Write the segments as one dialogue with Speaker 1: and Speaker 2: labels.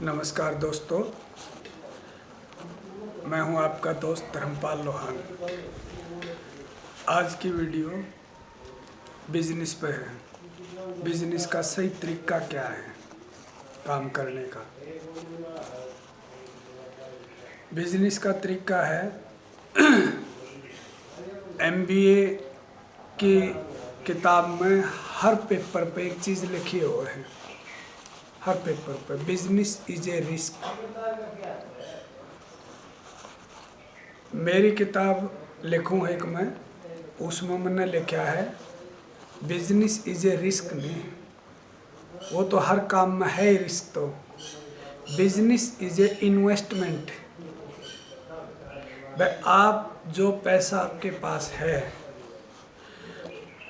Speaker 1: नमस्कार दोस्तों, मैं हूं आपका दोस्त धर्मपाल लोहान। आज की वीडियो बिजनेस पे है। बिजनेस का सही तरीका क्या है काम करने का। बिजनेस का तरीका है MBA की किताब में हर पेपर पे एक चीज़ लिखी हुई है। हर पेपर पे बिजनेस इज ए रिस्क। मेरी किताब लिखूँ एक मैं, उसमें मैंने लिखा है बिजनेस इज ए रिस्क नहीं, वो तो हर काम में है ही रिस्क। तो बिजनेस इज ए इन्वेस्टमेंट। भाई आप जो पैसा आपके पास है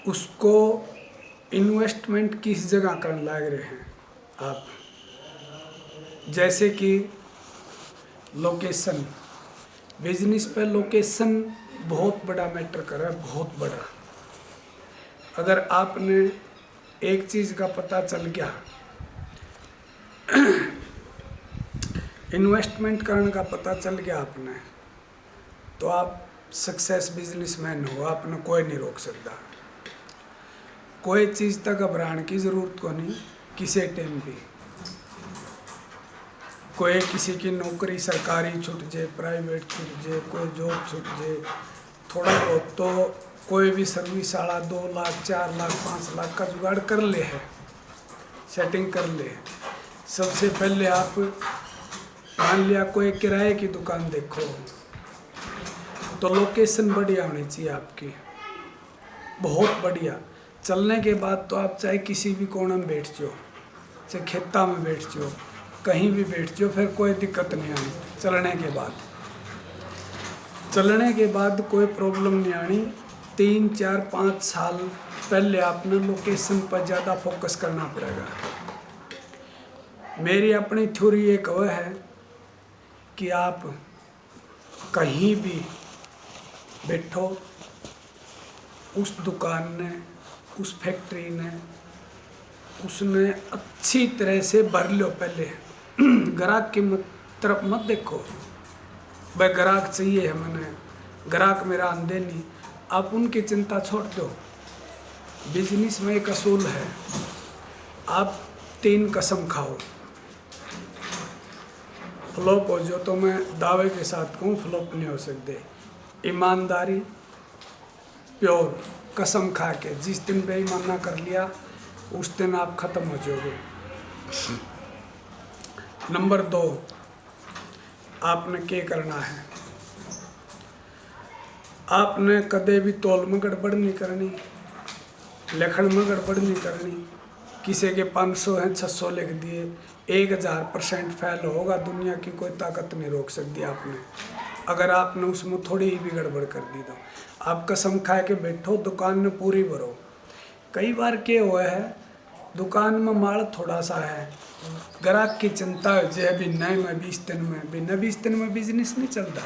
Speaker 1: उसको इन्वेस्टमेंट किस जगह करने लग रहे हैं आप। जैसे कि लोकेशन, बिजनेस पे लोकेशन बहुत बड़ा मैटर कर रहा है, बहुत बड़ा। अगर आपने एक चीज़ का पता चल गया, इन्वेस्टमेंट करने का पता चल गया आपने, तो आप सक्सेस बिजनेसमैन हो। आपने कोई नहीं रोक सकता। कोई चीज़ तक घबराने की ज़रूरत को नहीं किसी टाइम भी। कोई किसी की नौकरी सरकारी छूट जाए, प्राइवेट छूट जाए, कोई जॉब छूट जाए, थोड़ा बहुत तो कोई भी सर्विस वाला 2 लाख 4 लाख 5 लाख का जुगाड़ कर ले है, सेटिंग कर ले। सबसे पहले आप मान लिया कोई किराए की दुकान देखो, तो लोकेशन बढ़िया होनी चाहिए आपकी, बहुत बढ़िया। चलने के बाद तो आप चाहे किसी भी कोने में बैठ जाओ, चाहे खेता में बैठ जाओ, कहीं भी बैठ जाओ, फिर कोई दिक्कत नहीं आनी। चलने के बाद कोई प्रॉब्लम नहीं आनी। 3 4 5 साल पहले आपने लोकेशन पर ज़्यादा फोकस करना पड़ेगा। मेरी अपनी थ्योरी एक वह है कि आप कहीं भी बैठो, उस दुकान ने, उस फैक्ट्री ने, उसने अच्छी तरह से भर लो। पहले ग्राहक की तरफ मत देखो, भाई ग्राहक चाहिए है, मैंने ग्राहक मेरा आंदे नहीं, आप उनकी चिंता छोड़ दो। बिजनेस में एक असूल है, आप 3 कसम खाओ। फ्लॉप हो जो तो मैं दावे के साथ कहूँ फ्लॉप नहीं हो सकते। ईमानदारी, प्योर कसम खा के, जिस दिन बेईमाना कर लिया उस दिन आप ख़त्म हो जाओगे। नंबर 2, आपने क्या करना है, आपने कदे भी तौल में गड़बड़ नहीं करनी, लिखण में गड़बड़ नहीं करनी। किसी के 500 हैं 600 लिख दिए, 1000% फेल होगा, दुनिया की कोई ताकत नहीं रोक सकती आपने। अगर आपने उसमें थोड़ी ही भी गड़बड़ कर दी तो आप कसम खा के बैठो, दुकान में पूरी भरो। कई बार क्या हुआ है, दुकान में माल थोड़ा सा है, ग्राहक की चिंता है जो अभी नए में 20 दिन में, बिना 20 दिन में बिजनेस नहीं चलता।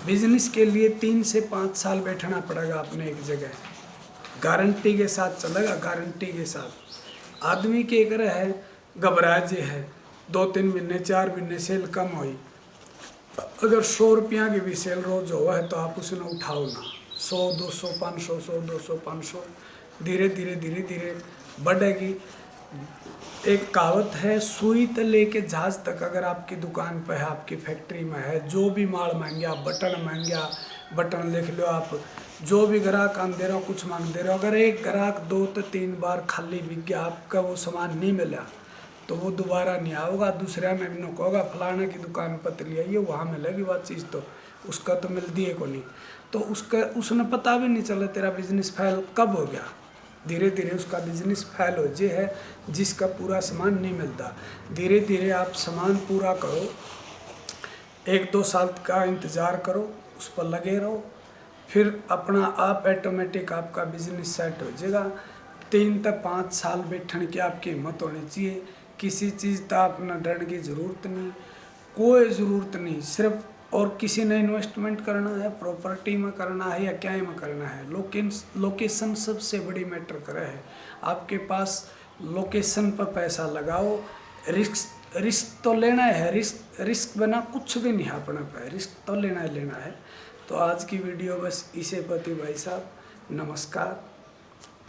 Speaker 1: बिजनेस के लिए 3 से 5 साल बैठना पड़ेगा अपने एक जगह, गारंटी के साथ चलेगा, गारंटी के साथ। आदमी के एक है घबरा जे है, 2-3 महीने 4 महीने सेल कम हुई, अगर 100 रुपया की भी सेल रोज हुआ है तो आप उसने उठाओ ना, 100 200 500 100 200 500 धीरे धीरे धीरे धीरे बढ़ेगी। एक कहावत है, सुई से लेके जहाज तक अगर आपकी दुकान पर है, आपकी फैक्ट्री में है, जो भी माल मांगे, बटन मांगे, बटन लिख लो आप, जो भी ग्राहक आन दे रहे हो, कुछ मांग दे रहे हो, अगर एक ग्राहक 2 से 3 बार खाली बिक गया, आपका वो सामान नहीं मिला, तो वो दोबारा नहीं आएगा। दूसरा में भी कहोगा फलाने की दुकान पर चली आइए, वहाँ मिलेगी वह चीज़, तो उसका तो मिलती है को नहीं, तो उसने पता भी नहीं चला तेरा बिजनेस फेल कब हो गया। धीरे धीरे उसका बिजनेस फेल हो जे है जिसका पूरा सामान नहीं मिलता। धीरे धीरे आप सामान पूरा करो, 1-2 साल का इंतज़ार करो, उस पर लगे रहो, फिर अपना आप ऑटोमेटिक आपका बिजनेस सेट हो जाएगा। 3 से 5 साल बैठने की आपकी हिम्मत होनी चाहिए। किसी चीज़ का अपना डरने की ज़रूरत नहीं, कोई ज़रूरत नहीं। सिर्फ और किसी ने इन्वेस्टमेंट करना है, प्रॉपर्टी में करना है या क्या में करना है, लोकेशन सबसे बड़ी मैटर करे है। आपके पास लोकेशन पर पैसा लगाओ, रिस्क रिस्क तो लेना है, रिस्क बना कुछ भी नहीं है अपने पे, रिस्क तो लेना है। तो आज की वीडियो बस इसे पति भाई साहब, नमस्कार।